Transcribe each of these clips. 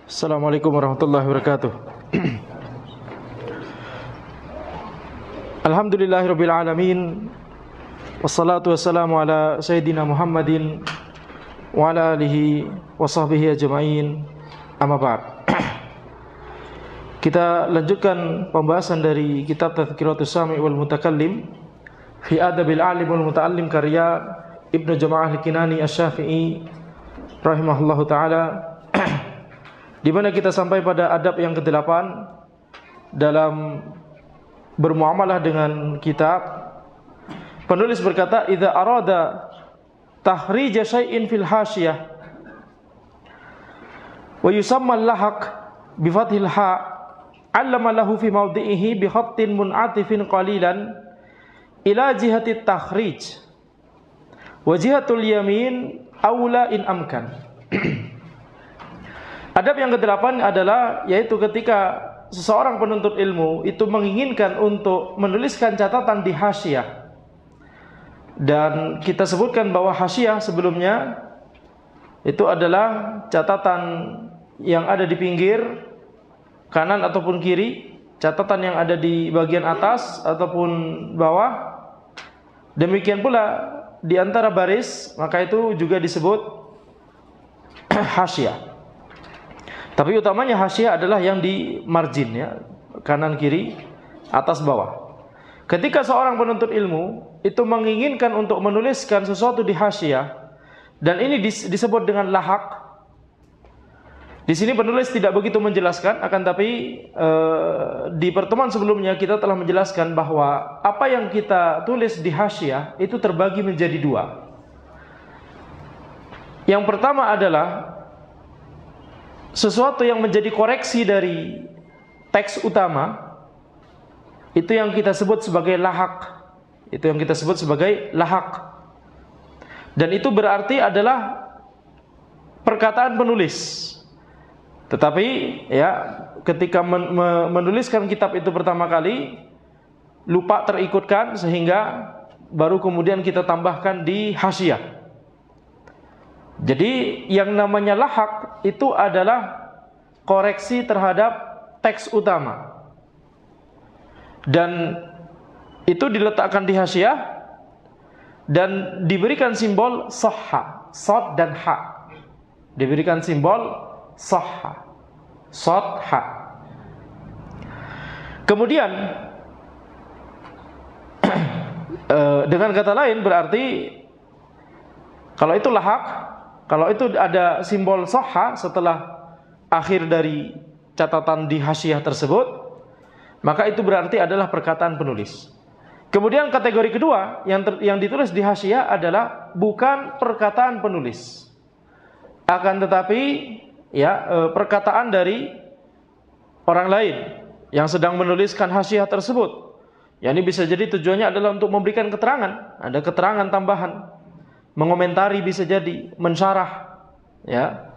Assalamualaikum warahmatullahi wabarakatuh. Alhamdulillahirabbil alamin. Wassalatu wassalamu ala sayyidina Muhammadin wa ala alihi wa sahbihi ajma'in. Amma ba'd. Kita lanjutkan pembahasan dari kitab Tadhkiratus Sami' wal Mutakallim fi Adabil Alim wal Muta'allim karya Ibnu Jama'ah Al-Kinani Asy-Syafi'i rahimahullahu taala, di mana kita sampai pada adab yang ke-8 dalam bermuamalah dengan kitab. Penulis berkata, "Idza arada tahrij syai'in fil hasyiyah wa yusamma al-lahaq bi fathil ha, 'allama lahu fi mawdi'ihi bi khattin mun'atifin qalilan ila jihati at-takhrij wa jihatul yamin aula in amkan." Adab yang ke-8 adalah yaitu ketika seseorang penuntut ilmu itu menginginkan untuk menuliskan catatan di hasyiyah. Dan kita sebutkan bahwa hasyiyah sebelumnya itu adalah catatan yang ada di pinggir kanan ataupun kiri, catatan yang ada di bagian atas ataupun bawah. Demikian pula di antara baris, maka itu juga disebut hasyiyah. Tapi utamanya hasyiyah adalah yang di margin, ya, kanan kiri, atas bawah. Ketika seorang penuntut ilmu itu menginginkan untuk menuliskan sesuatu di hasyiyah, dan ini disebut dengan lahaq. Di sini penulis tidak begitu menjelaskan, akan tapi di pertemuan sebelumnya kita telah menjelaskan bahwa apa yang kita tulis di hasyiyah itu terbagi menjadi dua. Yang pertama adalah sesuatu yang menjadi koreksi dari teks utama, itu yang kita sebut sebagai lahaq. Itu yang kita sebut sebagai lahaq. Dan itu berarti adalah perkataan penulis. Tetapi ya, ketika menuliskan kitab itu pertama kali lupa terikutkan, sehingga baru kemudian kita tambahkan di hasyiyah. Jadi yang namanya lahaq itu adalah koreksi terhadap teks utama, dan itu diletakkan di hasyiyah dan diberikan simbol sahha, shad dan ha. Diberikan simbol sahha, shad, ha. Kemudian dengan kata lain berarti kalau itu lahaq, kalau itu ada simbol sahha setelah akhir dari catatan di hasyiyah tersebut, maka itu berarti adalah perkataan penulis. Kemudian kategori kedua yang ditulis di hasyiyah adalah bukan perkataan penulis, akan tetapi ya perkataan dari orang lain yang sedang menuliskan hasyiyah tersebut. Ya, ini bisa jadi tujuannya adalah untuk memberikan keterangan, ada keterangan tambahan, mengomentari, bisa jadi mensyarah, ya,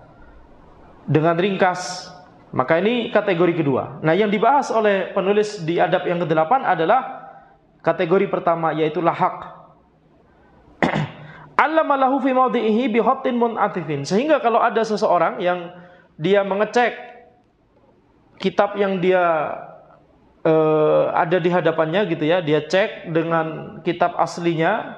dengan ringkas. Maka ini kategori kedua. Nah, yang dibahas oleh penulis di adab yang ke-8 adalah kategori pertama, yaitu lahaq. Allama lahu fi mawdi'ihi bi khattin mun'atifin. Sehingga kalau ada seseorang yang dia mengecek kitab yang dia ada di hadapannya gitu ya, dia cek dengan kitab aslinya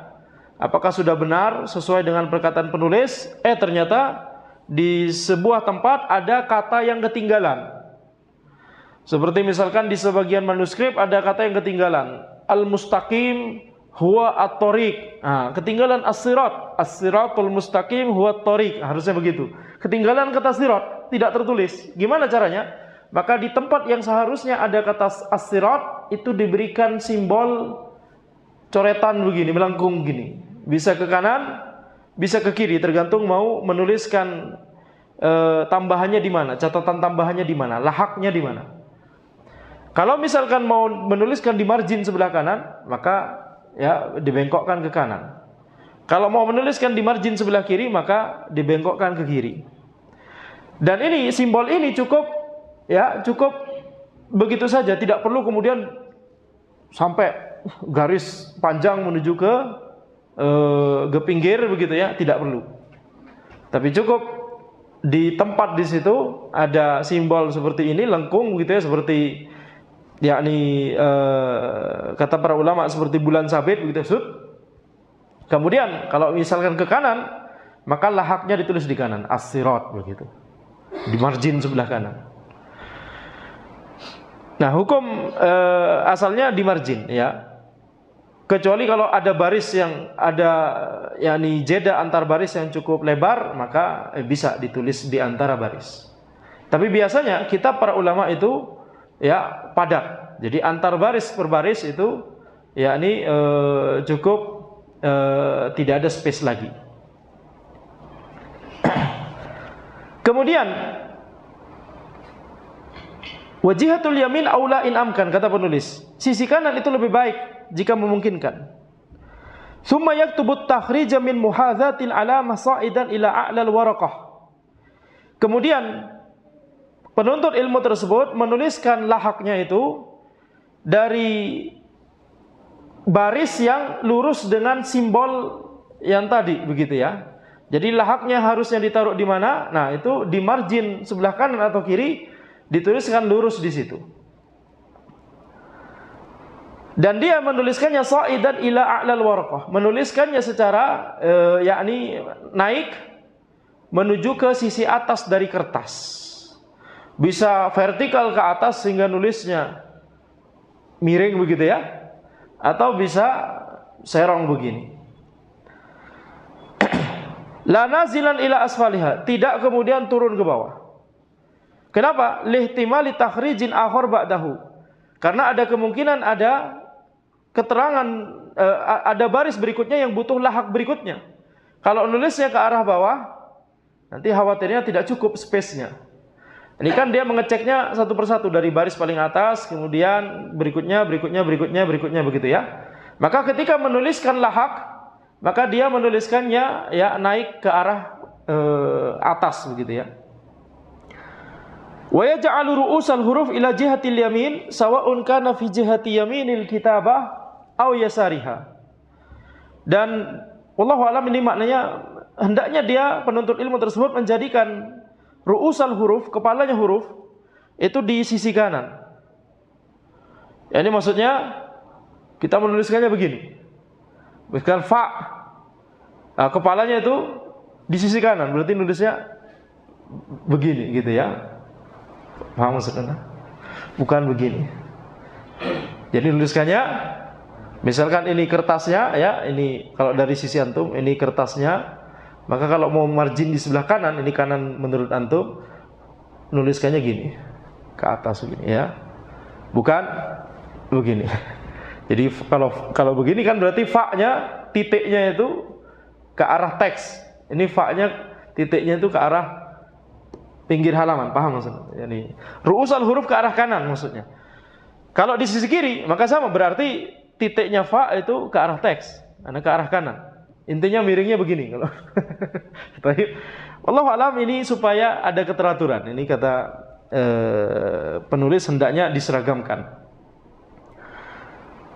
apakah sudah benar sesuai dengan perkataan penulis, ternyata di sebuah tempat ada kata yang ketinggalan. Seperti misalkan di sebagian manuskrip ada kata yang ketinggalan, al-mustaqim huwa at-thoriq. Nah, ketinggalan as-sirat, as-siratul mustaqim huwa at-thoriq, harusnya begitu. Ketinggalan kata sirat, tidak tertulis. Gimana caranya? Maka di tempat yang seharusnya ada kata as-sirat itu diberikan simbol coretan begini, melengkung gini. Bisa ke kanan, bisa ke kiri, tergantung mau menuliskan tambahannya di mana, catatan tambahannya di mana, lahaknya di mana. Kalau misalkan mau menuliskan di margin sebelah kanan, maka ya dibengkokkan ke kanan. Kalau mau menuliskan di margin sebelah kiri, maka dibengkokkan ke kiri. Dan ini simbol ini cukup, ya cukup begitu saja, tidak perlu kemudian sampai garis panjang menuju ke pinggir begitu ya, tidak perlu. Tapi cukup di tempat di situ ada simbol seperti ini, lengkung gitu ya, seperti yakni kata para ulama seperti bulan sabit begitu. Kemudian kalau misalkan ke kanan, maka lahaknya ditulis di kanan, as-sirat begitu, di margin sebelah kanan. Nah, hukum asalnya di margin ya. Kecuali kalau ada baris yang ada yakni jeda antar baris yang cukup lebar, maka bisa ditulis di antara baris. Tapi biasanya kita para ulama itu ya padat. Jadi antar baris per baris itu yakni cukup tidak ada space lagi. Kemudian wajihatul yamin aula in amkan, kata penulis. Sisi kanan itu lebih baik jika memungkinkan. Tsumma yaktubu takhrij min muhadzatin ala masaidan ila a'lal waraqah. Kemudian penuntut ilmu tersebut menuliskan lahaknya itu dari baris yang lurus dengan simbol yang tadi begitu ya. Jadi lahaknya harusnya ditaruh di mana? Nah, itu di margin sebelah kanan atau kiri dituliskan lurus di situ. Dan dia menuliskannya sa'idan ila a'lal waraqah, menuliskannya secara yakni naik menuju ke sisi atas dari kertas. Bisa vertikal ke atas sehingga nulisnya miring begitu ya, atau bisa serong begini. La nazilan ila asfaliha, tidak kemudian turun ke bawah. Kenapa? Lihtimali takhrijin akhar ba'dahu. Karena ada kemungkinan ada keterangan, ada baris berikutnya yang butuh lahak berikutnya. Kalau nulisnya ke arah bawah, nanti khawatirnya tidak cukup space-nya. Ini kan dia mengeceknya satu persatu dari baris paling atas, kemudian berikutnya begitu ya. Maka ketika menuliskan lahak, maka dia menuliskannya ya naik ke arah atas begitu ya. Wa yaj'alu ru'usal huruf ila jihatil yamin sawa'un kana fi jihati yaminil kitabah aw yasariha. Dan wallahu alam, ini maknanya hendaknya dia penuntut ilmu tersebut menjadikan ru'usal huruf, kepalanya huruf itu di sisi kanan. Ya, ini maksudnya kita menuliskannya begini. Misalkan fa, nah, kepalanya itu di sisi kanan, berarti nulisnya begini gitu ya. Paham maksudnya? Bukan begini. Jadi nuliskannya, misalkan ini kertasnya ya, ini kalau dari sisi antum ini kertasnya, maka kalau mau margin di sebelah kanan, ini kanan menurut antum, nuliskannya gini, ke atas begini ya. Bukan begini. Jadi kalau begini kan berarti fa-nya titiknya itu ke arah teks. Ini fa-nya titiknya itu ke arah pinggir halaman, paham maksudnya? Yani ru'usal huruf ke arah kanan maksudnya. Kalau di sisi kiri, maka sama, berarti titiknya fa itu ke arah teks, karena ke arah kanan. Intinya miringnya begini kalau. Tapi wallahu alam, ini supaya ada keteraturan. Ini kata penulis hendaknya diseragamkan.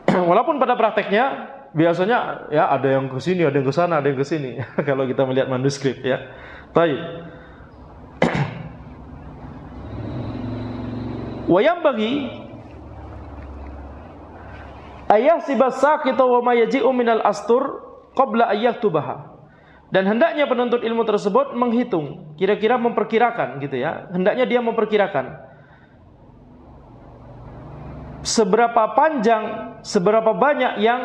Walaupun pada prakteknya biasanya ya ada yang ke sini, ada yang ke sana, ada yang ke sini. Kalau kita melihat manuskrip ya. Baik. Wa yanbaghi ayahsibas saqita wa ma yaji'u minal astur qabla ayyaktubaha. Dan hendaknya penuntut ilmu tersebut menghitung, kira-kira memperkirakan gitu ya. Hendaknya dia memperkirakan seberapa panjang, seberapa banyak yang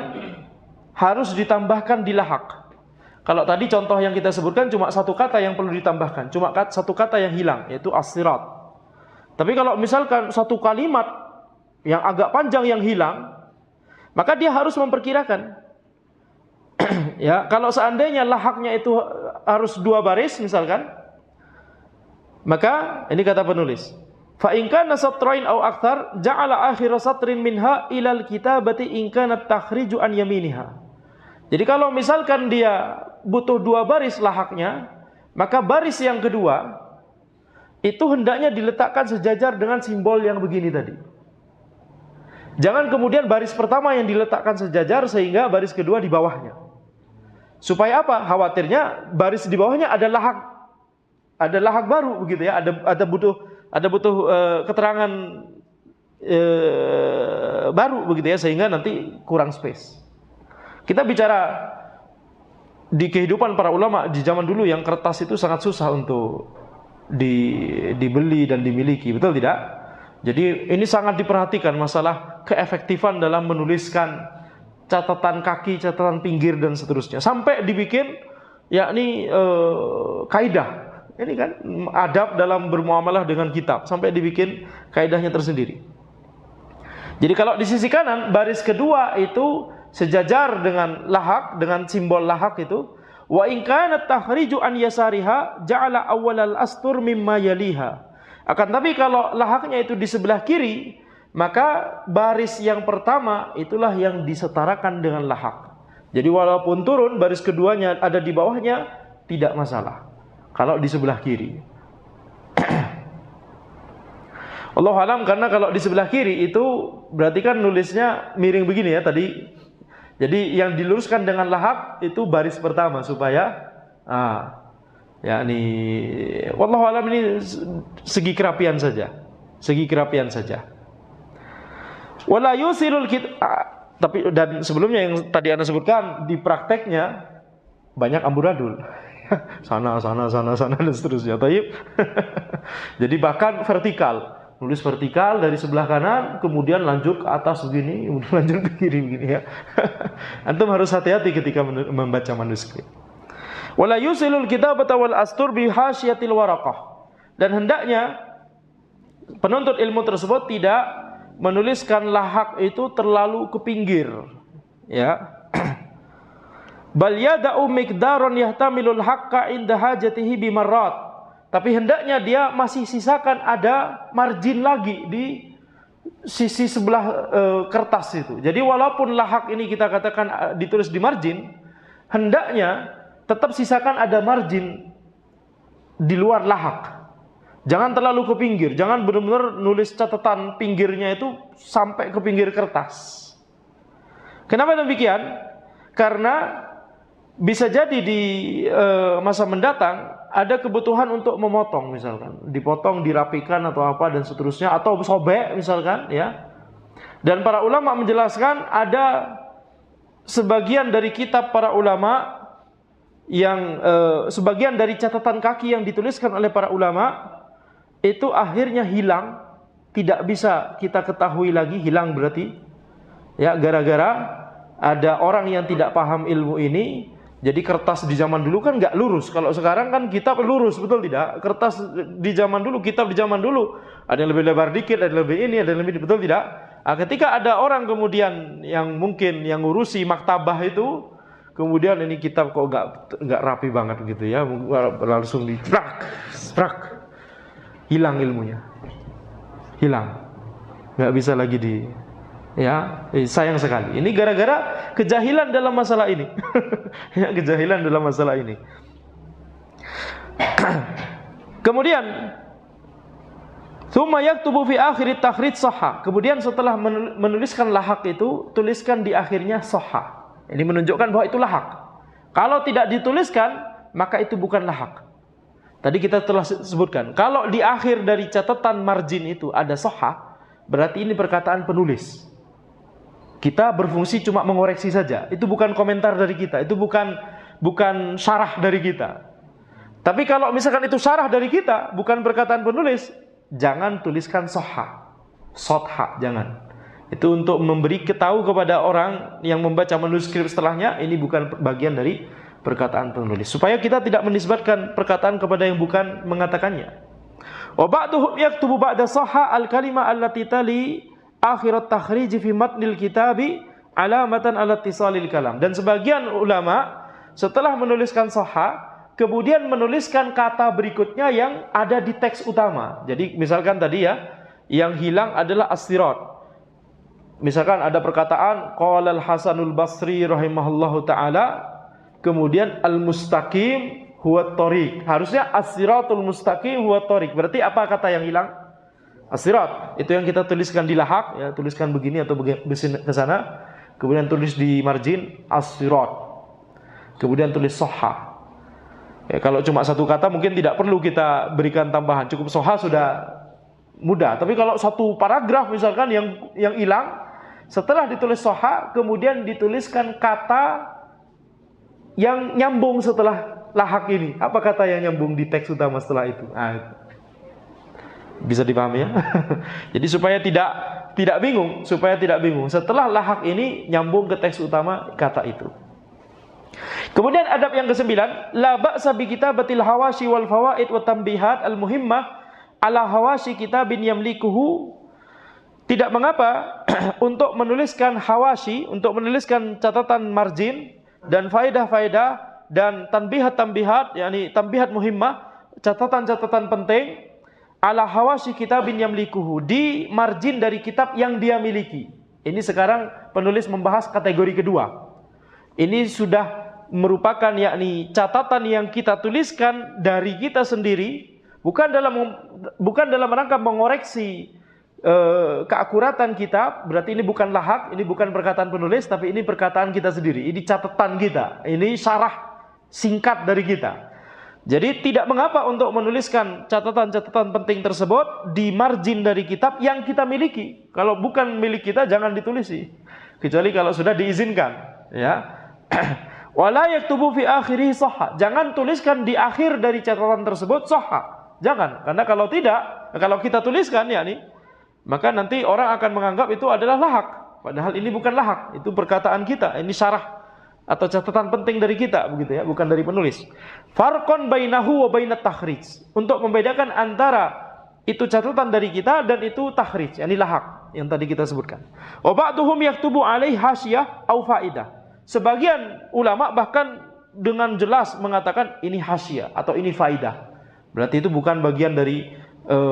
harus ditambahkan di lahak. Kalau tadi contoh yang kita sebutkan cuma satu kata yang perlu ditambahkan, cuma satu kata yang hilang, yaitu as-sirat. Tapi kalau misalkan satu kalimat yang agak panjang yang hilang, maka dia harus memperkirakan. Ya, kalau seandainya lahaknya itu harus 2 baris misalkan, maka ini kata penulis, fa in kana satrain aw akthar ja'ala akhir satrin minha ilal kitabati in kana takhriju an yaminiha. Jadi kalau misalkan dia butuh 2 baris lahaknya, maka baris yang kedua itu hendaknya diletakkan sejajar dengan simbol yang begini tadi. Jangan kemudian baris pertama yang diletakkan sejajar sehingga baris kedua di bawahnya. Supaya apa? Khawatirnya baris di bawahnya ada lahak ada lahak baru begitu ya, ada butuh keterangan baru begitu ya, sehingga nanti kurang space. Kita bicara di kehidupan para ulama di zaman dulu yang kertas itu sangat susah untuk dibeli dan dimiliki, betul tidak? Jadi ini sangat diperhatikan masalah keefektifan dalam menuliskan catatan kaki, catatan pinggir dan seterusnya, sampai dibikin yakni kaidah. Ini kan adab dalam bermuamalah dengan kitab, sampai dibikin kaidahnya tersendiri. Jadi kalau di sisi kanan baris kedua itu sejajar dengan lahak, dengan simbol lahak itu, wa in kana takhriju an yasariha ja'ala awwalal astur mimma yaliha. Akan tapi kalau lahaknya itu di sebelah kiri, maka baris yang pertama itulah yang disetarakan dengan lahak. Jadi walaupun turun, baris keduanya ada di bawahnya, tidak masalah kalau di sebelah kiri. Allahu alam, karena kalau di sebelah kiri itu berarti kan nulisnya miring begini ya tadi. Jadi yang diluruskan dengan lahak itu baris pertama supaya yakni wallahu alam, ini segi kerapian saja. Segi kerapian saja. Wala yusilul tapi dan sebelumnya yang tadi Anda sebutkan di prakteknya banyak amburadul. sana dan seterusnya. Taib. Jadi bahkan vertikal. Nulis vertikal dari sebelah kanan, kemudian lanjut ke atas begini, kemudian lanjut ke kiri begini ya. Antum harus hati-hati ketika membaca manuskrip. Wala yusilul kitabata wal astur bi hasyiatil waraqah. Dan hendaknya penuntut ilmu tersebut tidak menuliskan lahak itu terlalu ke pinggir, ya. Bal yada'u miqdaran yahtamilul haqqa inda hajatihi bimarrat. Tapi hendaknya dia masih sisakan ada margin lagi di sisi sebelah kertas itu. Jadi walaupun lahak ini kita katakan ditulis di margin, hendaknya tetap sisakan ada margin di luar lahak. Jangan terlalu ke pinggir, jangan benar-benar nulis catatan pinggirnya itu sampai ke pinggir kertas. Kenapa demikian? Karena bisa jadi di masa mendatang ada kebutuhan untuk memotong, misalkan dipotong, dirapikan atau apa dan seterusnya, atau sobek misalkan ya. Dan para ulama menjelaskan ada sebagian dari kitab para ulama yang sebagian dari catatan kaki yang dituliskan oleh para ulama itu akhirnya hilang, tidak bisa kita ketahui lagi, hilang berarti ya, gara-gara ada orang yang tidak paham ilmu ini. Jadi kertas di zaman dulu kan nggak lurus. Kalau sekarang kan kitab lurus, betul tidak? Kertas di zaman dulu, kitab di zaman dulu ada yang lebih lebar dikit, ada yang lebih ini, ada yang lebih, betul tidak? Nah, ketika ada orang kemudian yang mungkin yang ngurusi maktabah itu, kemudian ini kitab kok nggak rapi banget gitu ya, langsung sprak, hilang ilmunya, hilang, nggak bisa lagi ya, sayang sekali. Ini gara-gara kejahilan dalam masalah ini. Ya, kejahilan dalam masalah ini. Kemudian tsumma yaktubu fi akhir takhrij sahha. Kemudian setelah menuliskan lahak itu, tuliskan di akhirnya sahha. Ini menunjukkan bahwa itu lahak. Kalau tidak dituliskan, maka itu bukan lahak. Tadi kita telah sebutkan, kalau di akhir dari catatan margin itu ada sahha, berarti ini perkataan penulis. Kita berfungsi cuma mengoreksi saja. Itu bukan komentar dari kita. Itu bukan syarah dari kita. Tapi kalau misalkan itu syarah dari kita, bukan perkataan penulis, jangan tuliskan sahha, sotha, jangan. Itu untuk memberi ketahui kepada orang yang membaca manuskrip setelahnya, ini bukan bagian dari perkataan penulis. Supaya kita tidak menisbatkan perkataan kepada yang bukan mengatakannya. Wa ba'duhum yaktubu ba'da sahha al-kalima allati tali akhirat takhrij fi matnil kitabi alamatan ala ittisalil kalam. Dan sebagian ulama setelah menuliskan sahha, kemudian menuliskan kata berikutnya yang ada di teks utama. Jadi misalkan tadi ya, yang hilang adalah as-sirat. Misalkan ada perkataan qala al-Hasanul Basri rahimahullahu taala, kemudian al-mustaqim huwa thoriq. Harusnya as-siratul mustaqim huwa thoriq. Berarti apa kata yang hilang? As-sirat, itu yang kita tuliskan di lahak, ya, tuliskan begini atau ke sana, kemudian tulis di margin as-sirat, kemudian tulis sahha. Ya, kalau cuma satu kata mungkin tidak perlu kita berikan tambahan, cukup soha sudah mudah. Tapi kalau satu paragraf misalkan yang hilang, setelah ditulis soha, kemudian dituliskan kata yang nyambung setelah lahak ini. Apa kata yang nyambung di teks utama setelah itu? Nah, bisa dipahami ya? Jadi supaya tidak bingung, setelah lahak ini nyambung ke teks utama kata itu. Kemudian adab yang ke-9, la ba'sa bi kitabatil hawashi wal fawaid wa tanbihat al muhimmah ala hawashi kitabin yamlikuhu. Tidak mengapa untuk menuliskan hawashi, untuk menuliskan catatan margin dan faedah-faedah dan tanbihat-tanbihat, yakni tanbihat muhimmah, catatan-catatan penting ala hawashi kitabin yamlikuhu, di margin dari kitab yang dia miliki. Ini sekarang penulis membahas kategori kedua. Ini sudah merupakan yakni catatan yang kita tuliskan dari kita sendiri, bukan dalam rangka mengoreksi keakuratan kitab. Berarti ini bukan lahak, ini bukan perkataan penulis, tapi ini perkataan kita sendiri. Ini catatan kita, ini syarah singkat dari kita. Jadi tidak mengapa untuk menuliskan catatan-catatan penting tersebut di margin dari kitab yang kita miliki. Kalau bukan milik kita jangan ditulisi, kecuali kalau sudah diizinkan, ya. Wala yaktubu fi akhirih sahha. Jangan tuliskan di akhir dari catatan tersebut sahha. Jangan, karena kalau kita tuliskan yakni, maka nanti orang akan menganggap itu adalah lahak. Padahal ini bukan lahak, itu perkataan kita, ini syarah atau catatan penting dari kita, begitu ya, bukan dari penulis. Farqon bainahu wa bainat takhrij. Untuk membedakan antara itu catatan dari kita dan itu takhrij, yakni lahak yang tadi kita sebutkan. Wa ba'duhum yaktubu alaihi hasyiyah au faidah. Sebagian ulama bahkan dengan jelas mengatakan ini hasyiyah atau ini faidah. Berarti itu bukan bagian dari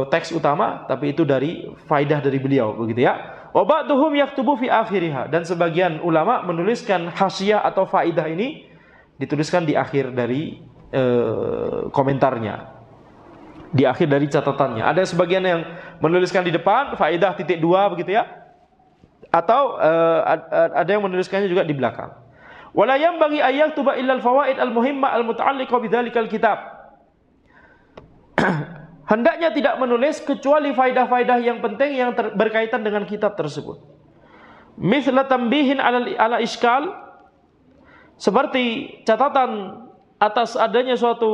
teks utama, tapi itu dari faidah dari beliau, begitu ya. Wa ba'duhum yaktubu fi akhiriha, dan sebagian ulama menuliskan hasyiyah atau faidah ini dituliskan di akhir dari komentarnya, di akhir dari catatannya. Ada sebagian yang menuliskan di depan faidah titik 2, begitu ya. Atau ada yang menuliskannya juga di belakang. Wala yanbaghi ay yaktuba illa al-fawaid al-muhimmah al-muta'alliqah bidzalikal kitab. Hendaknya tidak menulis kecuali faidah-faidah yang penting yang berkaitan dengan kitab tersebut. Mithla tambihin ala iskal, seperti catatan atas adanya suatu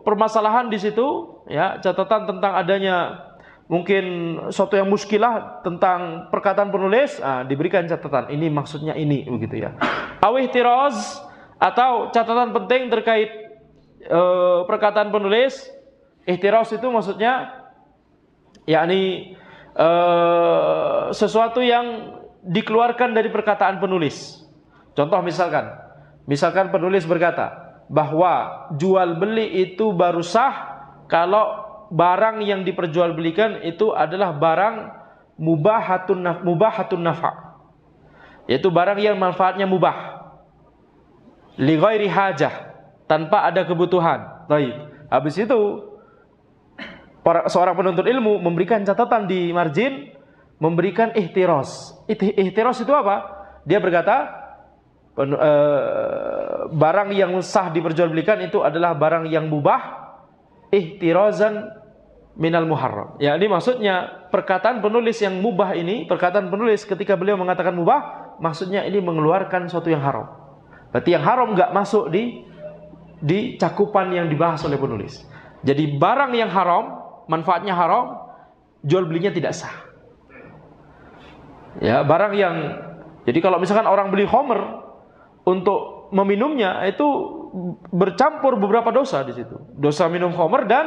permasalahan di situ, ya, catatan tentang adanya mungkin suatu yang muskilah tentang perkataan penulis, diberikan catatan ini maksudnya ini, begitu ya. Awih tiroz, atau catatan penting terkait perkataan penulis. Ihtiroz itu maksudnya yakni sesuatu yang dikeluarkan dari perkataan penulis. Contoh misalkan penulis berkata bahwa jual beli itu baru sah kalau barang yang diperjualbelikan itu adalah barang mubahatun nafa', yaitu barang yang manfaatnya mubah, li ghairi hajah, tanpa ada kebutuhan. Baik. Habis itu seorang penuntut ilmu memberikan catatan di margin, memberikan ihtiroz. Ihtiroz itu apa? Dia berkata barang yang sah diperjualbelikan itu adalah barang yang mubah, ihtirozan minal muharram. Ya, ini maksudnya perkataan penulis yang mubah ini, perkataan penulis ketika beliau mengatakan mubah, maksudnya ini mengeluarkan sesuatu yang haram. Berarti yang haram enggak masuk di cakupan yang dibahas oleh penulis. Jadi barang yang haram, manfaatnya haram, jual belinya tidak sah. Ya, barang yang, jadi kalau misalkan orang beli khamr untuk meminumnya, itu bercampur beberapa dosa di situ. Dosa minum khamr dan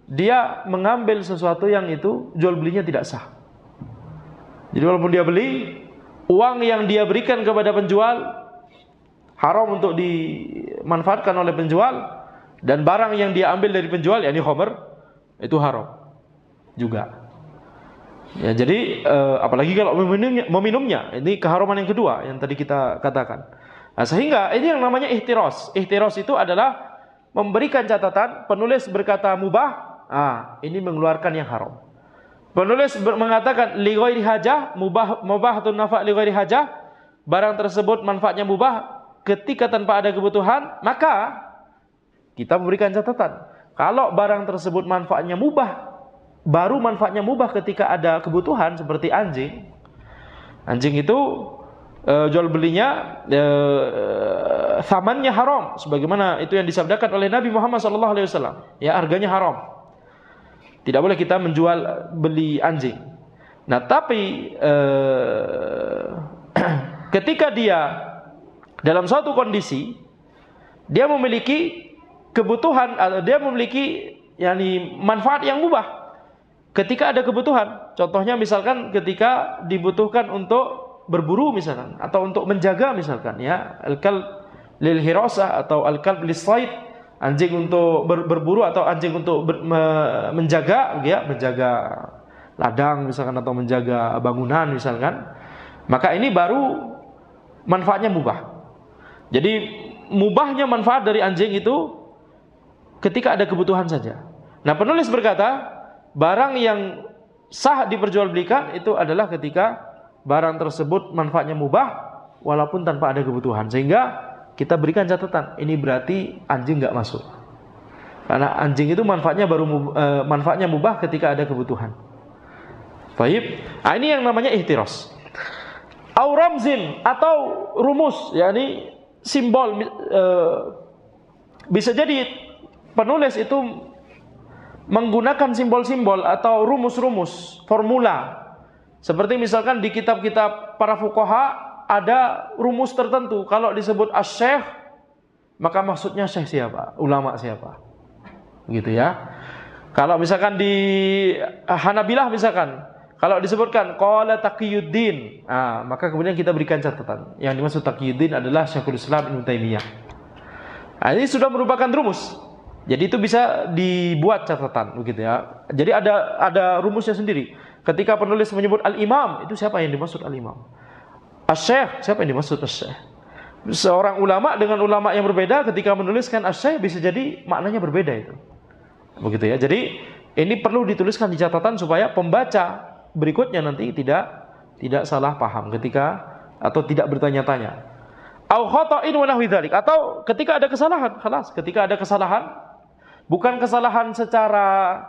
dia mengambil sesuatu yang itu jual belinya tidak sah. Jadi walaupun dia beli, uang yang dia berikan kepada penjual haram untuk dimanfaatkan oleh penjual, dan barang yang dia ambil dari penjual, yakni khamr, itu haram juga. Ya, jadi apalagi kalau meminumnya, ini keharaman yang kedua yang tadi kita katakan. Nah, sehingga ini yang namanya ihtiroz. Ihtiroz itu adalah memberikan catatan, penulis berkata mubah, ini mengeluarkan yang haram. Penulis mengatakan li ghairi hajah, mubahatun nafa' li ghairi hajah, barang tersebut manfaatnya mubah ketika tanpa ada kebutuhan, maka kita memberikan catatan. Kalau barang tersebut manfaatnya mubah, baru manfaatnya mubah ketika ada kebutuhan, seperti anjing. Anjing itu jual belinya thamannya haram, sebagaimana itu yang disabdakan oleh Nabi Muhammad SAW. Ya, harganya haram. Tidak boleh kita menjual beli anjing. Nah, tapi ketika dia dalam suatu kondisi dia memiliki kebutuhan, dia memiliki manfaat yang mubah. Ketika ada kebutuhan, contohnya misalkan ketika dibutuhkan untuk berburu misalkan, atau untuk menjaga misalkan, ya, al-kalb lil hirasah atau al-kalb lis sayd, anjing untuk berburu atau anjing untuk menjaga, ya, menjaga ladang misalkan atau menjaga bangunan misalkan, maka ini baru manfaatnya mubah. Jadi mubahnya manfaat dari anjing itu ketika ada kebutuhan saja. Nah, penulis berkata, barang yang sah diperjualbelikan itu adalah ketika barang tersebut manfaatnya mubah walaupun tanpa ada kebutuhan, sehingga kita berikan catatan, ini berarti anjing nggak masuk, karena anjing itu manfaatnya manfaatnya mubah ketika ada kebutuhan. Baik, nah, ini yang namanya ihtiras. Au ramzin, atau rumus, yakni simbol. Bisa jadi penulis itu menggunakan simbol-simbol atau rumus-rumus, formula. Seperti misalkan di kitab-kitab para fuqaha ada rumus tertentu. Kalau disebut asy-syekh, maka maksudnya syekh siapa? Ulama siapa? Gitu ya. Kalau misalkan di Hanabilah misalkan, kalau disebutkan qala Taqiyuddin, maka kemudian kita berikan catatan. Yang dimaksud Taqiyuddin adalah Syekhul Islam Ibnu Taimiyah. Nah, ini sudah merupakan rumus. Jadi itu bisa dibuat catatan, begitu ya. Jadi ada rumusnya sendiri. Ketika penulis menyebut al-imam, itu siapa yang dimaksud al-imam? Asy-syekh, siapa yang dimaksud asy-syekh? Seorang ulama dengan ulama yang berbeda ketika menuliskan asy-syekh bisa jadi maknanya berbeda itu. Begitu ya. Jadi ini perlu dituliskan di catatan supaya pembaca berikutnya nanti tidak salah paham ketika atau tidak bertanya-tanya. Au khata'in wa nahwi dzalik, atau ketika ada kesalahan, khalas, ketika ada kesalahan, bukan kesalahan secara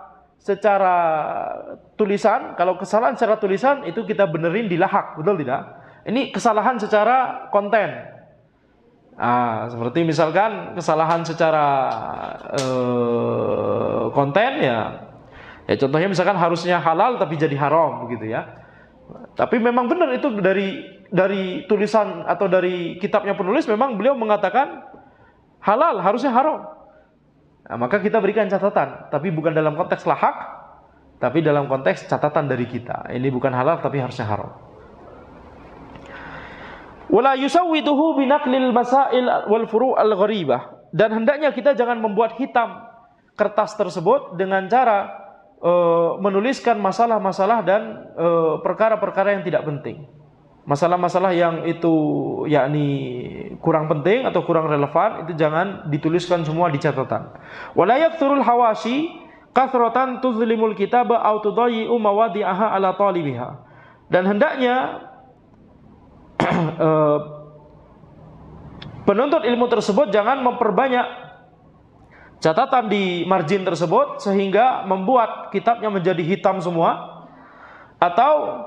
tulisan. Kalau kesalahan secara tulisan itu kita benerin di lahak, betul tidak? Ini kesalahan secara konten. Seperti misalkan kesalahan secara konten, ya contohnya misalkan harusnya halal tapi jadi haram, begitu ya. Tapi memang benar itu dari tulisan atau dari kitabnya penulis, memang beliau mengatakan halal harusnya haram. Nah, maka kita berikan catatan, tapi bukan dalam konteks lahak, tapi dalam konteks catatan dari kita. Ini bukan halal tapi harusnya haram. Wala yusawwiduhu binaqlil masail wal furu' al gharibah, dan hendaknya kita jangan membuat hitam kertas tersebut dengan cara menuliskan masalah-masalah dan perkara-perkara yang tidak penting. Masalah-masalah yang itu yakni kurang penting atau kurang relevan itu jangan dituliskan semua di catatan. Wala yakthurul hawashi kathratan tuzlimul kitaba aw tudayyi'u mawadi'aha ala talibiha. Dan hendaknya penuntut ilmu tersebut jangan memperbanyak catatan di margin tersebut sehingga membuat kitabnya menjadi hitam semua, atau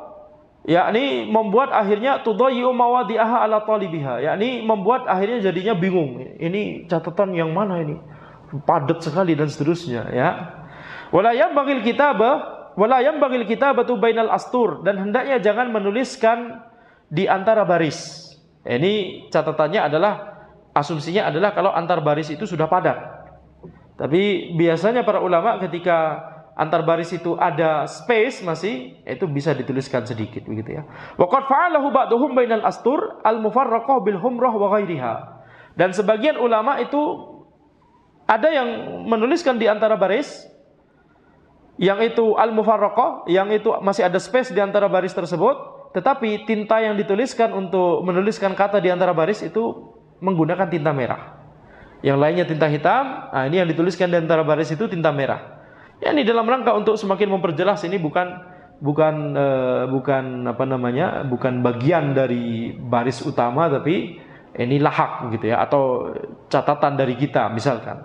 yakni membuat akhirnya tudayyi'u mawadi'aha ala talibiha, yakni membuat akhirnya jadinya bingung, ini catatan yang mana ini, padat sekali dan seterusnya, ya. Wala yanbaghil kitabatu bainal astur, dan hendaknya jangan menuliskan di antara baris. Ini catatannya adalah, asumsinya adalah kalau antar baris itu sudah padat. Tapi biasanya para ulama ketika antar baris itu ada space masih, itu bisa dituliskan sedikit, begitu ya. Wa qad fa'alahu ba'duhum bainal astur al-mufarraqah bil humrah wa ghairiha. Dan sebagian ulama itu ada yang menuliskan di antara baris yang itu al-mufarraqah, yang itu masih ada space di antara baris tersebut, tetapi tinta yang dituliskan untuk menuliskan kata di antara baris itu menggunakan tinta merah. Yang lainnya tinta hitam. Ini yang dituliskan di antara baris itu tinta merah. Ya, ini dalam rangka untuk semakin memperjelas ini bukan bagian dari baris utama, tapi ini lahak gitu ya, atau catatan dari kita misalkan.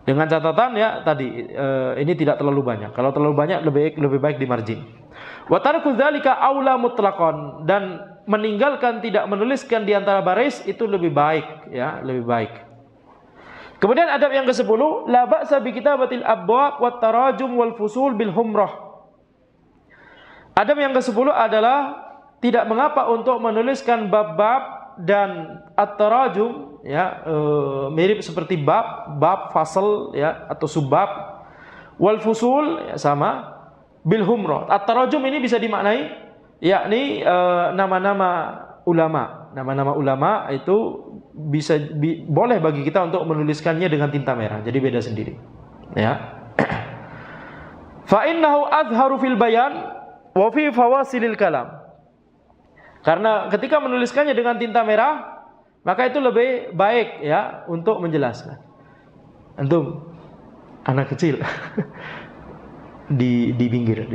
Dengan catatan ya tadi ini tidak terlalu banyak. Kalau terlalu banyak lebih baik di margin. Wa tarku dzalika aula mutlaqan, dan meninggalkan tidak menuliskan di antara baris itu lebih baik ya, lebih baik. Kemudian adab yang ke-10, la ba'sa bi kitabatil abwab wat tarajum wal fusul bil humrah. Adab yang ke-10 adalah tidak mengapa untuk menuliskan bab-bab dan at-tarajum ya, mirip seperti bab fasal ya atau subbab, wal fusul ya, sama bil humrah. At-tarajum ini bisa dimaknai yakni nama-nama ulama. Nama-nama ulama itu boleh bagi kita untuk menuliskannya dengan tinta merah. Jadi beda sendiri. Ya. Fa innahu azharu fil bayan wa fi fawasilil kalam. Karena ketika menuliskannya dengan tinta merah, maka itu lebih baik ya untuk menjelaskan. Antum anak kecil di pinggir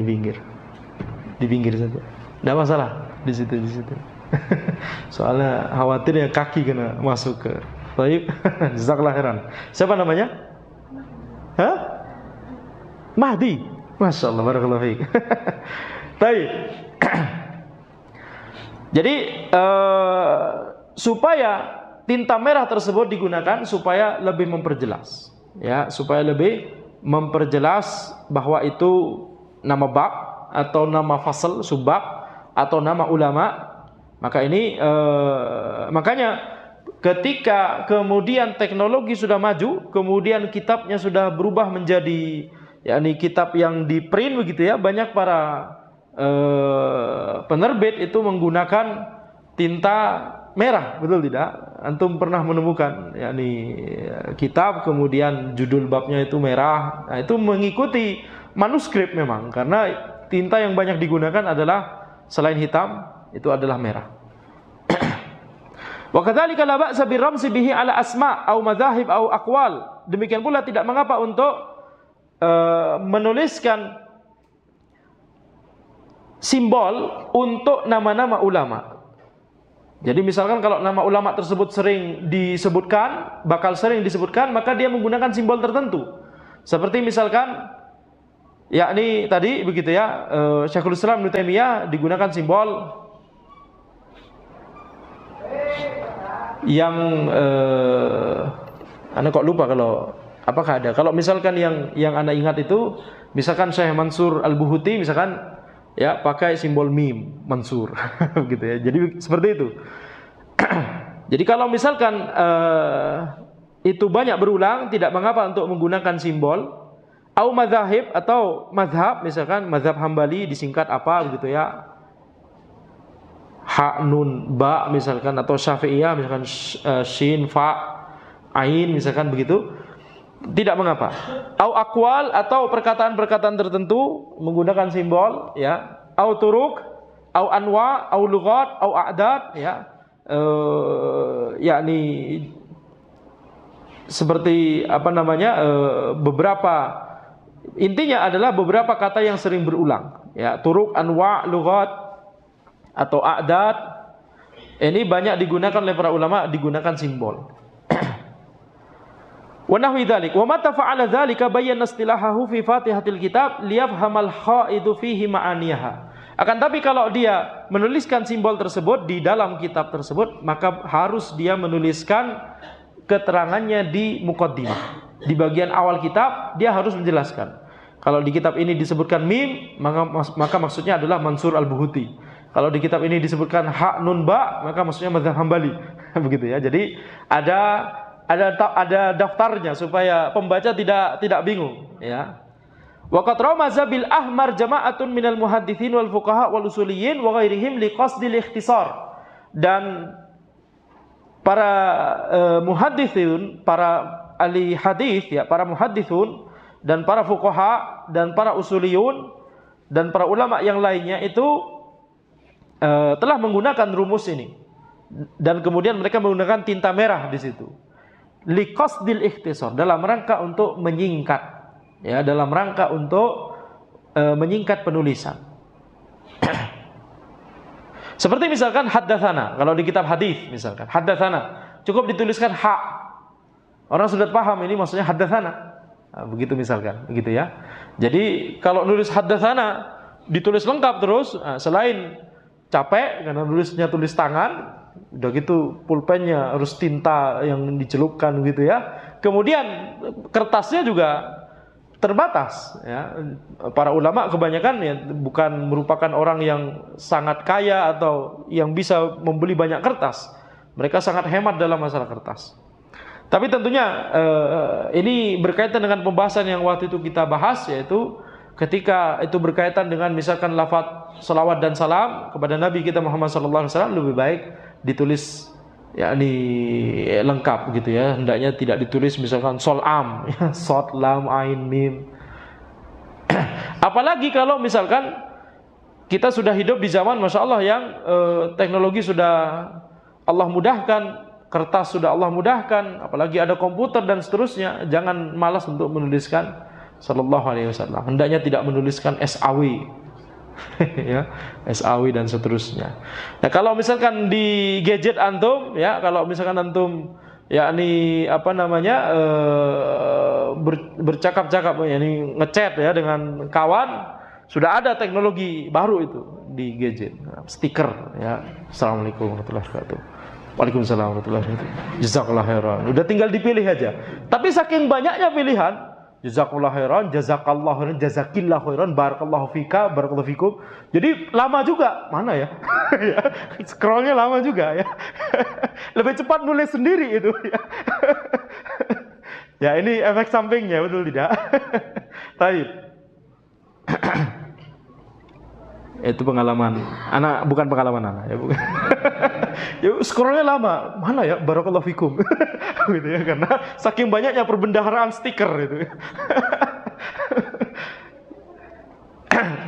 saja. Tidak masalah di situ. Soalnya khawatir ya kaki kena masuk ke. Baik, jazakallahu khairan. Siapa namanya? Hah? Mahdi. Masyaallah, barakallahu fiik. Baik. Jadi supaya tinta merah tersebut digunakan supaya lebih memperjelas, ya, supaya lebih memperjelas bahwa itu nama bab atau nama fasal, subbab atau nama ulama. Maka ini makanya ketika kemudian teknologi sudah maju, kemudian kitabnya sudah berubah menjadi yakni kitab yang di print begitu ya, banyak para penerbit itu menggunakan tinta merah, betul tidak? Antum pernah menemukan yakni kitab kemudian judul babnya itu merah. Nah, itu mengikuti manuskrip memang, karena tinta yang banyak digunakan adalah selain hitam itu adalah merah. Wa kadzalika la ba'sa biramsi bihi ala asma' au madzahib au aqwal. Demikian pula tidak mengapa untuk menuliskan simbol untuk nama-nama ulama. Jadi misalkan kalau nama ulama tersebut sering disebutkan, bakal sering disebutkan, maka dia menggunakan simbol tertentu. Seperti misalkan yakni tadi begitu ya, Syekhul Islam Ibnu Taimiyah digunakan simbol yang Anda kok lupa kalau apakah ada. Kalau misalkan yang Anda ingat itu, misalkan Syekh Mansur Al-Buhuti misalkan ya pakai simbol mim Mansur gitu ya. Jadi seperti itu. Jadi kalau misalkan itu banyak berulang, tidak mengapa untuk menggunakan simbol au madzahib atau mazhab, misalkan mazhab Hambali disingkat apa begitu ya, ha nun ba misalkan, atau Syafi'iyah misalkan shin fa ain misalkan begitu, tidak mengapa. Au aqwal atau perkataan-perkataan tertentu menggunakan simbol ya, au turuk, au anwa, au lughat, au a'dad ya, yakni seperti apa namanya, beberapa, intinya adalah beberapa kata yang sering berulang ya, turuk, anwa, lughat atau a'dad. Ini banyak digunakan oleh para ulama, digunakan simbol. Wa nahwi dzalik. Wa mata fa'ala dzalika bayyana istilahahu fi Fatihatil kitab liyafhamal khaidu fihi ma'aniha. Akan tapi kalau dia menuliskan simbol tersebut di dalam kitab tersebut, maka harus dia menuliskan keterangannya di muqaddimah. Di bagian awal kitab dia harus menjelaskan. Kalau di kitab ini disebutkan mim, maka maksudnya adalah Mansur Al-Buhuti. Kalau di kitab ini disebutkan ha nun ba, maka maksudnya mazhab Hambali. Begitu ya. Jadi ada daftarnya supaya pembaca tidak bingung ya. Wa qad ramaza bil ahmar jama'atun minal muhadditsin wal fuqaha wal usuliyyin wa ghairihim liqasdil ikhtisar. Dan para muhadditsin, para ahli hadis ya, para muhadditsun dan para fuqaha dan para usuliyun dan para ulama yang lainnya itu telah menggunakan rumus ini, dan kemudian mereka menggunakan tinta merah di situ. Liqasdil ikhtisar, dalam rangka untuk menyingkat ya, dalam rangka untuk menyingkat penulisan. Seperti misalkan haddatsana, kalau di kitab hadis misalkan haddatsana cukup dituliskan ha. Orang sudah paham ini maksudnya haddatsana. Nah, begitu misalkan, begitu ya. Jadi kalau nulis haddatsana ditulis lengkap terus, selain capek karena nulisnya tulis tangan, udah gitu pulpennya harus tinta yang dicelupkan gitu ya. Kemudian kertasnya juga terbatas ya. Para ulama kebanyakan ya bukan merupakan orang yang sangat kaya atau yang bisa membeli banyak kertas. Mereka sangat hemat dalam masalah kertas. Tapi tentunya ini berkaitan dengan pembahasan yang waktu itu kita bahas, yaitu ketika itu berkaitan dengan misalkan lafaz salawat dan salam kepada Nabi kita Muhammad SAW, lebih baik ditulis yakni lengkap gitu ya. Hendaknya tidak ditulis misalkan solam, sod, lam, ain, mim. Apalagi kalau misalkan kita sudah hidup di zaman Masya Allah yang teknologi sudah Allah mudahkan, kertas sudah Allah mudahkan, apalagi ada komputer dan seterusnya. Jangan malas untuk menuliskan sallallahu alaihi wasallam. Hendaknya tidak menuliskan SAW ya, SAW dan seterusnya. Nah, kalau misalkan di gadget antum ya, kalau misalkan antum yakni apa namanya bercakap-cakap yakni ngechat ya dengan kawan, sudah ada teknologi baru itu di gadget, stiker ya. Assalamualaikum warahmatullahi wabarakatuh. Waalaikumsalam warahmatullahi wabarakatuh. Jazakallah khairan. Udah tinggal dipilih aja. Tapi saking banyaknya pilihan, jazakallah khairan, jazakallah khairan, jazakillah khairan, barakallahu fika, barakallahu fikum. Jadi lama juga. Mana ya? Scrollnya lama juga ya. Lebih cepat nulis sendiri itu ya. Ya, ini efek sampingnya, betul tidak? Baik. Itu pengalaman anak, bukan pengalaman anak ya, bukan. Ya, scrollnya lama, mana ya barakallahu fikum gitu ya, karena saking banyaknya perbendaharaan stiker itu.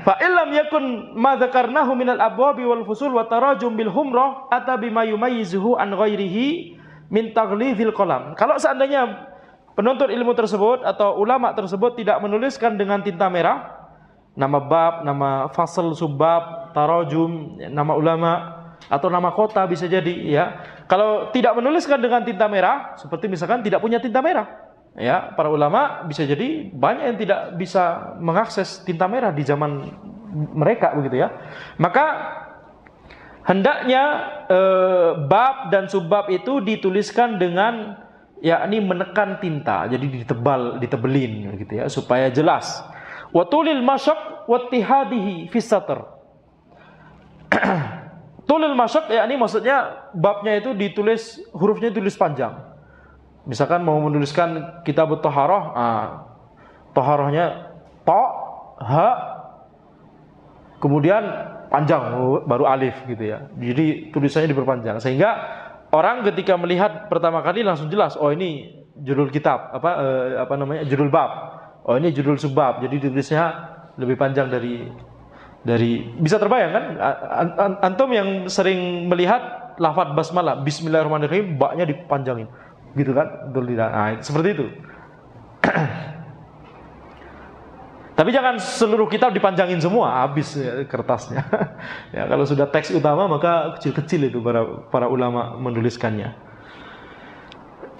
Fa illam yakun ma dzakarnahu minal abwabi wal fusul wa tarajum bil humrah ata bima yumayyizuhu an ghairihi min taghlizil qalam. Kalau seandainya penuntut ilmu tersebut atau ulama tersebut tidak menuliskan dengan tinta merah nama bab, nama fasal, subbab, tarajum, nama ulama atau nama kota bisa jadi ya. Kalau tidak menuliskan dengan tinta merah, seperti misalkan tidak punya tinta merah, ya, para ulama bisa jadi banyak yang tidak bisa mengakses tinta merah di zaman mereka begitu ya. Maka hendaknya bab dan subbab itu dituliskan dengan yakni menekan tinta, jadi ditebelin gitu ya supaya jelas. Wa tulil masyak wa ittihadihi fi satr. Tulil masyak yakni maksudnya babnya itu ditulis, hurufnya ditulis panjang. Misalkan mau menuliskan kitab thaharah, thaharahnya ta, ha, kemudian panjang baru alif gitu ya. Jadi tulisannya diperpanjang sehingga orang ketika melihat pertama kali langsung jelas, oh ini judul kitab, apa namanya, judul bab. Oh ini judul subbab. Jadi tulisnya lebih panjang dari bisa terbayang kan? Antum yang sering melihat lafaz basmalah, bismillahirrahmanirrahim, baknya dipanjangin. Gitu kan? Betul tidak? Nah, seperti itu. Tapi jangan seluruh kitab dipanjangin semua, habis ya, kertasnya. Ya, kalau sudah teks utama maka kecil-kecil itu para ulama menuliskannya.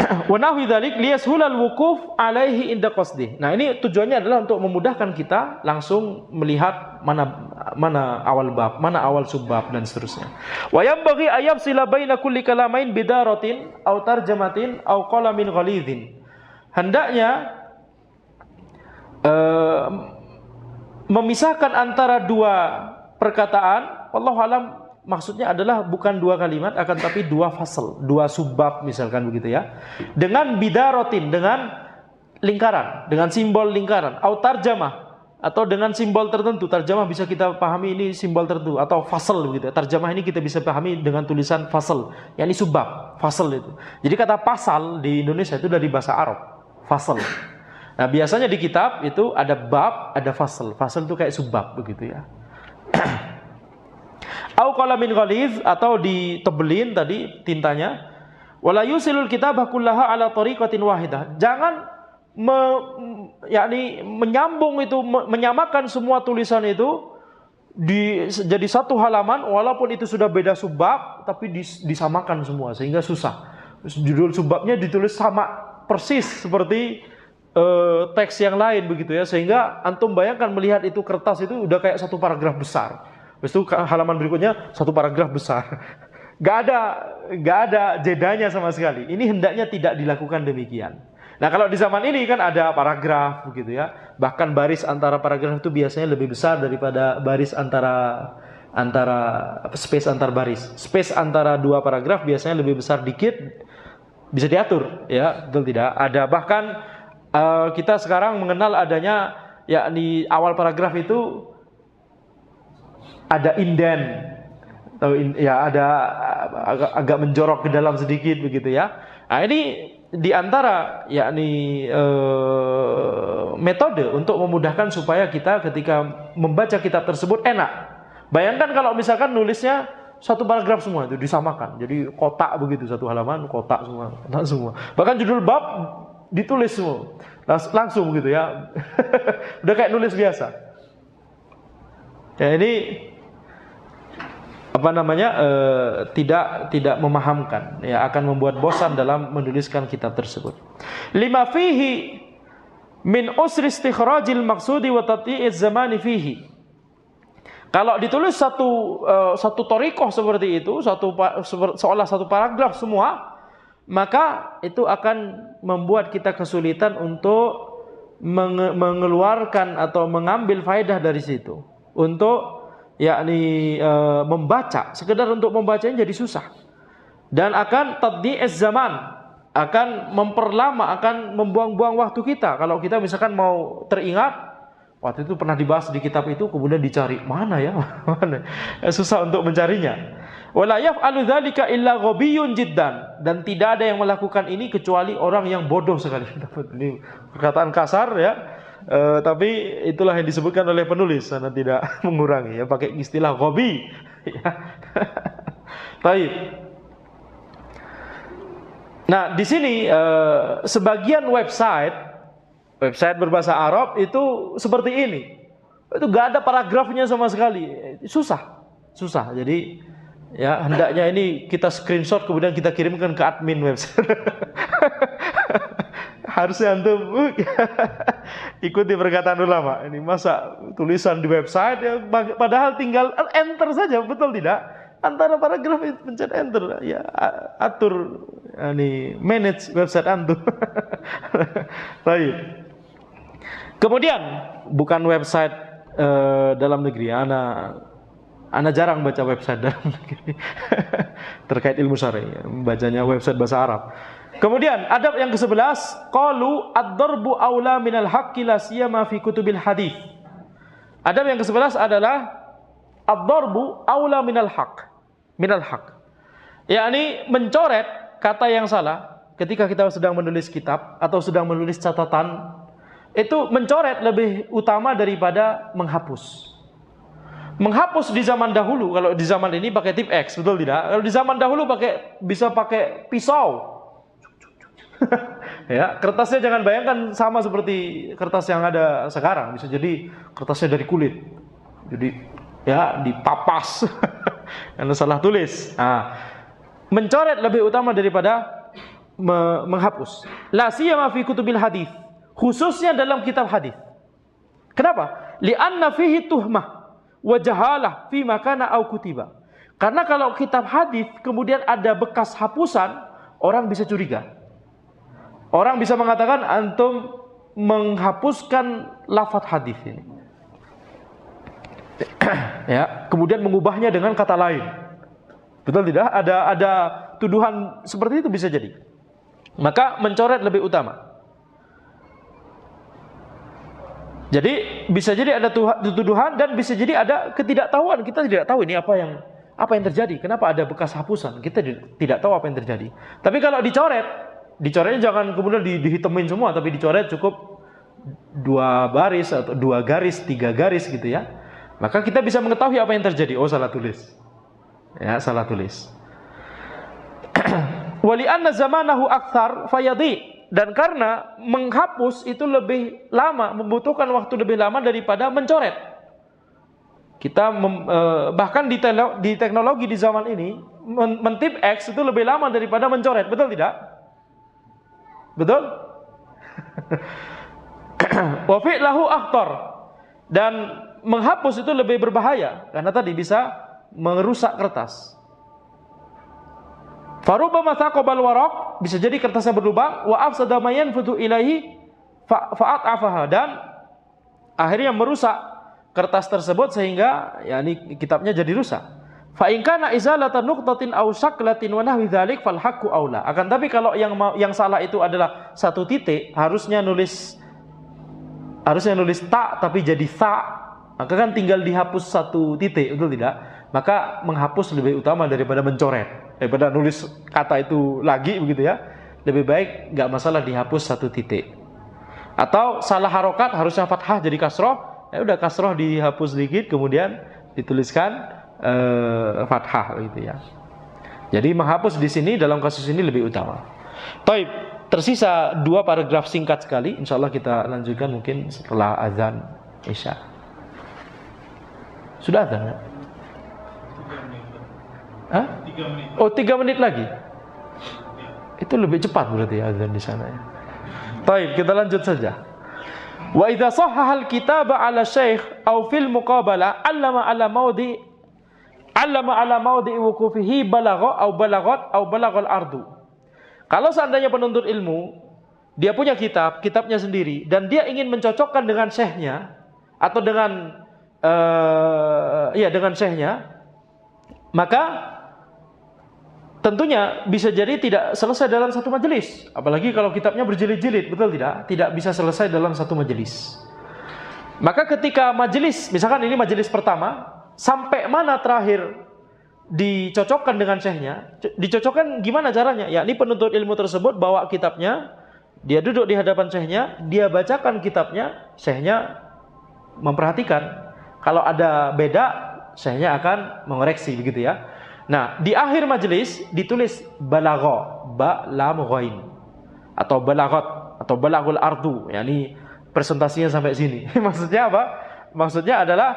Wa nahwi dzalik liyashulal wuquf alaihi inda qasdi. Nah, ini tujuannya adalah untuk memudahkan kita langsung melihat mana awal bab, mana awal subbab dan seterusnya. Wa yanbaghi ayafsila baina kulli kalamain bidaratin aw tarjamatin aw qalamin ghalidhin. Hendaknya memisahkan antara dua perkataan, wallahu alam maksudnya adalah bukan dua kalimat akan tapi dua fasal, dua subbab misalkan begitu ya. Dengan bidarotin, dengan lingkaran, dengan simbol lingkaran, atau tarjamah atau dengan simbol tertentu. Tarjamah bisa kita pahami ini simbol tertentu atau fasal begitu. Tarjamah ini kita bisa pahami dengan tulisan fasal, yakni subbab, fasal itu. Jadi kata pasal di Indonesia itu dari bahasa Arab, fasal. Nah, biasanya di kitab itu ada bab, ada fasal. Fasal itu kayak subbab begitu ya. Au qalamin ghaliz, atau ditebelin tadi tintanya. Wala yusilul kitabah kullaha ala tariqatin wahidah. Jangan yakni menyambung itu, menyamakan semua tulisan itu jadi satu halaman walaupun itu sudah beda subbab tapi disamakan semua sehingga susah. Judul subbabnya ditulis sama persis seperti teks yang lain begitu ya, sehingga antum bayangkan melihat itu kertas itu udah kayak satu paragraf besar. Habis itu halaman berikutnya satu paragraf besar. Gak ada jedanya sama sekali. Ini hendaknya tidak dilakukan demikian. Nah, kalau di zaman ini kan ada paragraf begitu ya. Bahkan baris antara paragraf itu biasanya lebih besar daripada baris antara space antar baris. Space antara dua paragraf biasanya lebih besar dikit, bisa diatur ya, betul tidak? Ada bahkan kita sekarang mengenal adanya yakni awal paragraf itu ada indent. Ya ada agak menjorok ke dalam sedikit begitu ya. Nah, ini diantara yakni metode untuk memudahkan supaya kita ketika membaca kitab tersebut enak. Bayangkan kalau misalkan nulisnya satu paragraf semua itu disamakan, jadi kotak begitu, satu halaman kotak semua. Bahkan judul bab ditulis semua, langsung begitu ya. Udah kayak nulis biasa. Ya ini tidak memahamkan ya, akan membuat bosan dalam menuliskan kitab tersebut. Lima fihi min usri istikhrajil maqsudi wa tatyi'iz zamani fihi. Kalau ditulis satu thariqah seperti itu, seolah satu paragraf semua, maka itu akan membuat kita kesulitan untuk mengeluarkan atau mengambil faedah dari situ. Untuk yakni membaca, sekedar untuk membacanya jadi susah. Dan akan tadyi'iz zaman, akan memperlama, akan membuang-buang waktu kita. Kalau kita misalkan mau teringat, waktu itu pernah dibahas di kitab itu, kemudian dicari, mana ya? Mana? Susah untuk mencarinya. Wala yaf'alu dzalika illa ghabiyyun jiddan, dan tidak ada yang melakukan ini kecuali orang yang bodoh sekali. Ini perkataan kasar ya. Tapi itulah yang disebutkan oleh penulis, karena tidak mengurangi ya, pakai istilah ghabi ya. Baik. Nah, di sini sebagian website berbahasa Arab itu seperti ini. Itu gak ada paragrafnya sama sekali. Susah. Jadi ya hendaknya ini kita screenshot kemudian kita kirimkan ke admin website. Harusnya antum ikuti perkataan ulama. Ini masa tulisan di website ya, padahal tinggal enter saja, betul tidak? Antara paragraf itu pencet enter ya, atur ini manage website antum. Baik. Kemudian bukan website dalam negeri, ana jarang baca website dalam negeri terkait ilmu syar'i, bacanya website bahasa Arab. Kemudian adab yang ke-11, qalu ad-darbu aula minal haqqi la siyama fi kutubil hadis. Adab yang ke-11 adalah ad-darbu aula minal haqq. Yakni mencoret kata yang salah ketika kita sedang menulis kitab atau sedang menulis catatan, itu mencoret lebih utama daripada menghapus. Menghapus di zaman dahulu, kalau di zaman ini pakai tip X, betul tidak? Kalau di zaman dahulu bisa pakai pisau. Ya, kertasnya jangan bayangkan sama seperti kertas yang ada sekarang. Bisa jadi kertasnya dari kulit, jadi ya dipapas karena salah tulis. Nah, mencoret lebih utama daripada menghapus. La siyama fi kutubil hadis, khususnya dalam kitab hadis. Kenapa? Li'anna fihi tuhmah wa jahalah fi makana au kutiba. Karena kalau kitab hadis kemudian ada bekas hapusan, orang bisa curiga. Orang bisa mengatakan antum menghapuskan lafaz hadis ini. Ya, kemudian mengubahnya dengan kata lain. Betul tidak? Ada tuduhan seperti itu bisa jadi. Maka mencoret lebih utama. Jadi bisa jadi ada tuduhan dan bisa jadi ada ketidaktahuan. Kita tidak tahu ini apa yang terjadi. Kenapa ada bekas hapusan? Kita tidak tahu apa yang terjadi. Tapi kalau dicoretnya jangan kemudian dihitemin semua, tapi dicoret cukup 2 baris atau 2 garis, 3 garis gitu ya. Maka kita bisa mengetahui apa yang terjadi. Oh, salah tulis. Ya, salah tulis. Wali anna zamanahu akthar fayadi, dan karena menghapus itu lebih lama, membutuhkan waktu lebih lama daripada mencoret. Kita bahkan di teknologi di zaman ini mentip X itu lebih lama daripada mencoret, betul tidak? Betul? Wa fi'lahu akhtar, dan menghapus itu lebih berbahaya karena tadi bisa merusak kertas. Farubbama thaqabal waraq, bisa jadi kertasnya berlubang, wa afsada ma yanfudu ilaihi fa'atafaha, dan akhirnya merusak kertas tersebut sehingga yakni kitabnya jadi rusak. Fa in kana izalatan nuqtatin aw shaklatin wa nahwi dzalik fal haqqu aula. Akan tapi kalau yang salah itu adalah satu titik, harusnya nulis ta tapi jadi tha, maka kan tinggal dihapus satu titik, betul tidak? Maka menghapus lebih utama daripada mencoret, daripada nulis kata itu lagi begitu ya. Lebih baik enggak masalah dihapus satu titik. Atau salah harokat, harusnya fathah jadi kasroh, ya udah kasroh dihapus sedikit kemudian dituliskan fathah gitu ya. Jadi menghapus di sini dalam kasus ini lebih utama. Taib, tersisa 2 paragraf singkat sekali, insyaallah kita lanjutkan mungkin setelah azan Isya. Sudah azan ya? 3 menit. Oh, 3 menit lagi. Itu lebih cepat berarti azan di sana ya. Baik, kita lanjut saja. Wa idza sahhaha al-kitaba 'ala syekh aw fil muqabalah 'allama 'ala mawdi' wuqufihi balagha aw balaghal ardu. Kalau seandainya penuntut ilmu dia punya kitabnya sendiri dan dia ingin mencocokkan dengan syekhnya atau dengan dengan syekhnya, maka tentunya bisa jadi tidak selesai dalam satu majelis. Apalagi kalau kitabnya berjilid-jilid, betul tidak? Tidak bisa selesai dalam satu majelis. Maka ketika majelis, misalkan ini majelis pertama, sampai mana terakhir dicocokkan dengan syekhnya? Dicocokkan gimana caranya? Ya, ini penuntut ilmu tersebut bawa kitabnya, dia duduk di hadapan syekhnya, dia bacakan kitabnya, syekhnya memperhatikan. Kalau ada beda, syekhnya akan mengoreksi begitu ya. Nah, di akhir majelis ditulis balagha, ba lam ghain, atau balagot atau balagul ardu, yakni presentasinya sampai sini. Maksudnya apa? Maksudnya adalah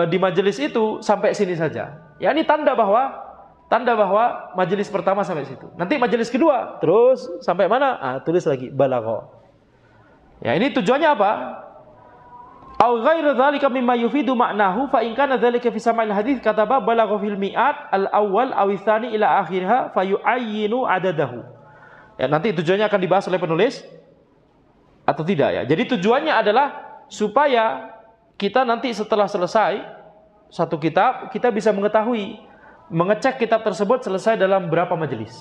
di majelis itu sampai sini saja. Yakni tanda bahwa majelis pertama sampai situ. Nanti majelis kedua terus sampai mana? Tulis lagi balagha. Ya, ini tujuannya apa? Au ghairu dzalika mimma yufidu ma'nahu fa in kana dzalika fi sama'il hadits kataba balagha fil mi'at al-awwal aw tsani ila akhirha fayu'ayyinu adadahu. Ya, nanti tujuannya akan dibahas oleh penulis atau tidak ya. Jadi tujuannya adalah supaya kita nanti setelah selesai satu kitab, kita bisa mengetahui, mengecek kitab tersebut selesai dalam berapa majelis.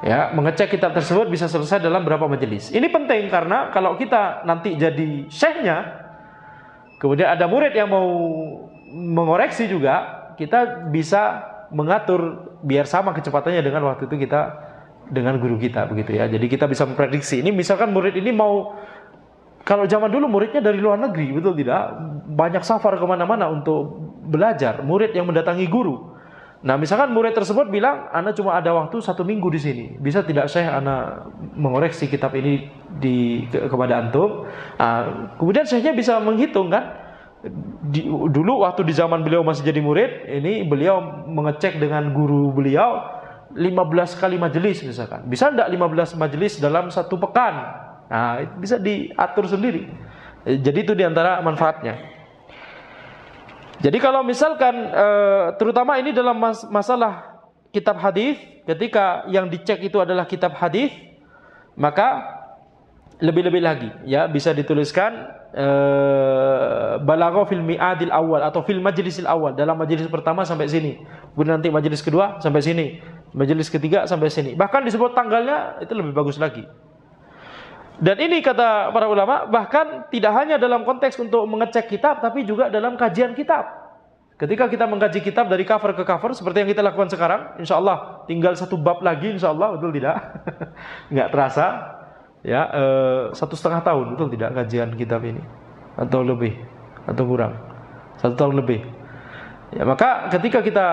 Ya, mengecek kitab tersebut bisa selesai dalam berapa majelis. Ini penting karena kalau kita nanti jadi syekhnya, kemudian ada murid yang mau mengoreksi juga, kita bisa mengatur biar sama kecepatannya dengan waktu itu kita dengan guru kita begitu ya. Jadi kita bisa memprediksi. Ini misalkan murid ini mau, kalau zaman dulu muridnya dari luar negeri, betul tidak? Banyak safar kemana-mana untuk belajar. Murid yang mendatangi guru. Nah, misalkan murid tersebut bilang, ana cuma ada waktu 1 minggu di sini. Bisa tidak Syekh ana mengoreksi kitab ini kepada antum? Kemudian Syekhnya bisa menghitung kan? Dulu waktu di zaman beliau masih jadi murid, ini beliau mengecek dengan guru beliau 15 kali majelis misalkan. Bisa enggak 15 majelis dalam 1 pekan? Nah, itu bisa diatur sendiri. Jadi itu diantara manfaatnya. Jadi kalau misalkan terutama ini dalam masalah kitab hadis, ketika yang dicek itu adalah kitab hadis, maka lebih-lebih lagi ya bisa dituliskan balagha fil mi'adil awal atau fil majlisil awal, dalam majelis pertama sampai sini. Kemudian nanti majelis kedua sampai sini, majelis ketiga sampai sini. Bahkan disebut tanggalnya, itu lebih bagus lagi. Dan ini kata para ulama, bahkan tidak hanya dalam konteks untuk mengecek kitab, tapi juga dalam kajian kitab. Ketika kita mengkaji kitab dari cover ke cover, seperti yang kita lakukan sekarang, insya Allah tinggal 1 bab lagi, insya Allah, betul tidak? Nggak terasa, ya 1,5 tahun, betul tidak kajian kitab ini? Atau lebih, atau kurang? 1 tahun lebih. Ya, maka ketika kita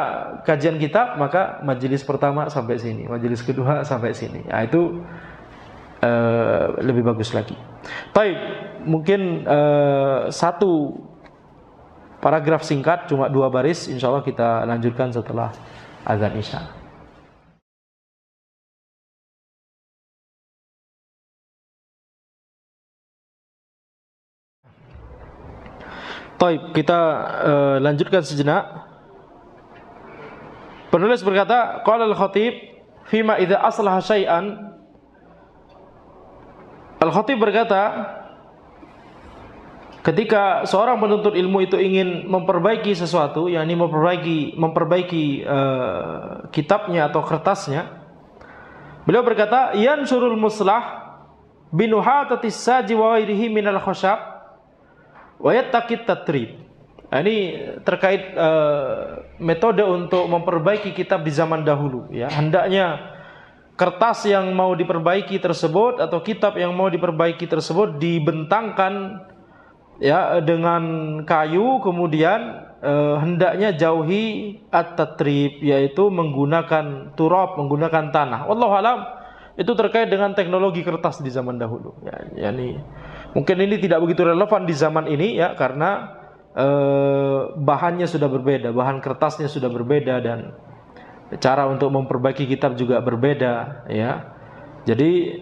kajian kitab, maka majelis pertama sampai sini, majelis kedua sampai sini. Ya, itu lebih bagus lagi. Baik, mungkin 1 paragraf singkat, cuma 2 baris, insya Allah kita lanjutkan setelah azan Isya. Taib, kita lanjutkan sejenak. Penulis berkata, qala al-Khatib fima idza aslaha syai'an. Al-Khatib berkata, ketika seorang penuntut ilmu itu ingin memperbaiki sesuatu, yakni memperbaiki kitabnya atau kertasnya, beliau berkata, yansurul muslah binuhatatis saji wa ghairihi minal khashab wa yattaqit tatrib. Nah, ini terkait metode untuk memperbaiki kitab di zaman dahulu, ya. Hendaknya kertas yang mau diperbaiki tersebut atau kitab yang mau diperbaiki tersebut dibentangkan, ya, dengan kayu, kemudian hendaknya jauhi at-tatrib, yaitu menggunakan turab, menggunakan tanah. Wallahu alam, itu terkait dengan teknologi kertas di zaman dahulu, ya. Yani mungkin ini tidak begitu relevan di zaman ini, ya, karena bahannya sudah berbeda, bahan kertasnya sudah berbeda, dan cara untuk memperbaiki kitab juga berbeda, ya. Jadi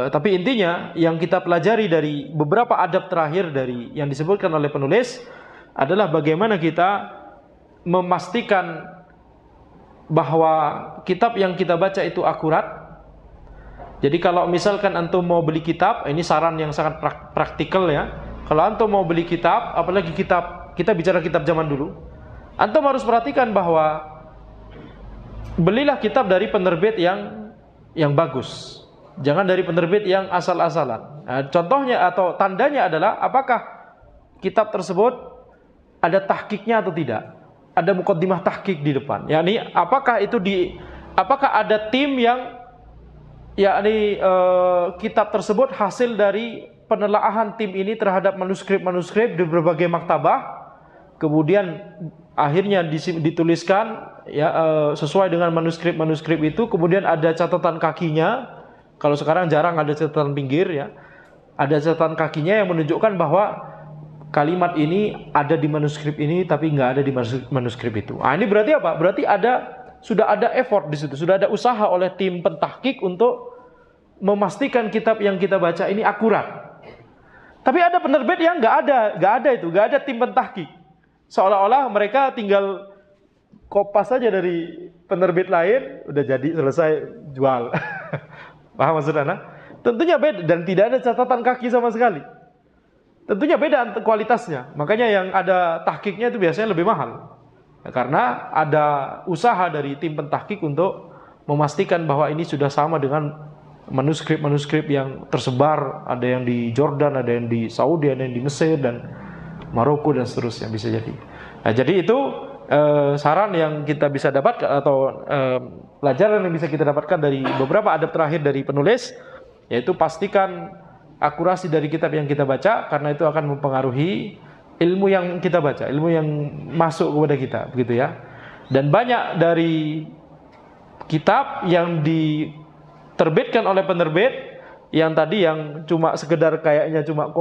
tapi intinya yang kita pelajari dari beberapa adab terakhir dari yang disebutkan oleh penulis adalah bagaimana kita memastikan bahwa kitab yang kita baca itu akurat. Jadi kalau misalkan antum mau beli kitab, ini saran yang sangat praktikal, ya. Kalau antum mau beli kitab, apalagi kitab, kita bicara kitab zaman dulu, antum harus perhatikan bahwa belilah kitab dari penerbit yang bagus. Jangan dari penerbit yang asal-asalan. Nah, contohnya atau tandanya adalah apakah kitab tersebut ada tahqiqnya atau tidak. Ada muqaddimah tahqiq di depan. Yakni apakah ada tim yang kitab tersebut hasil dari penelaahan tim ini terhadap manuskrip-manuskrip di berbagai maktabah, kemudian akhirnya dituliskan, ya, sesuai dengan manuskrip itu, kemudian ada catatan kakinya. Kalau sekarang jarang ada catatan pinggir, ya. Ada catatan kakinya yang menunjukkan bahwa kalimat ini ada di manuskrip ini tapi nggak ada di manuskrip itu. Ah, ini berarti apa? Berarti sudah ada effort di situ, sudah ada usaha oleh tim pentahqiq untuk memastikan kitab yang kita baca ini akurat. Tapi ada penerbit yang nggak ada tim pentahqiq. Seolah-olah mereka tinggal kopas saja dari penerbit lain, udah jadi, selesai, jual. Paham maksud Anda? Tentunya beda, dan tidak ada catatan kaki sama sekali. Tentunya beda kualitasnya. Makanya yang ada tahqiqnya itu biasanya lebih mahal. Ya, karena ada usaha dari tim pentahqiq untuk memastikan bahwa ini sudah sama dengan manuskrip-manuskrip yang tersebar, ada yang di Jordan, ada yang di Saudi, ada yang di Mesir dan Maroko dan seterusnya, bisa jadi. Nah, jadi itu saran yang kita bisa dapatkan atau pelajaran yang bisa kita dapatkan dari beberapa adab terakhir dari penulis, yaitu pastikan akurasi dari kitab yang kita baca, karena itu akan mempengaruhi ilmu yang kita baca, ilmu yang masuk kepada kita, begitu ya. Dan banyak dari kitab yang diterbitkan oleh penerbit yang tadi yang cuma sekedar kayaknya cuma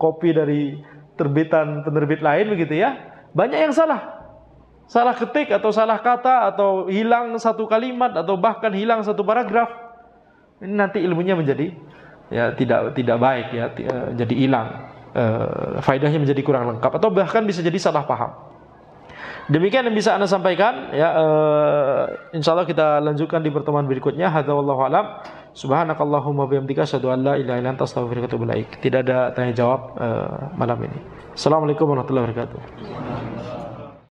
kopi dari terbitan penerbit lain, begitu ya. Banyak yang salah ketik atau salah kata atau hilang satu kalimat atau bahkan hilang satu paragraf. Ini nanti ilmunya menjadi tidak baik, ya, jadi hilang, faedahnya menjadi kurang lengkap atau bahkan bisa jadi salah paham. Demikian yang bisa Anda sampaikan, ya. Insyaallah kita lanjutkan di pertemuan berikutnya. Hadza wallahu alam. Subhanakallahumma bihamdika asyhadu an la ilaha illa anta astaghfiruka wa atubu ilaik. Tidak ada tanya jawab malam ini. Assalamualaikum warahmatullahi wabarakatuh.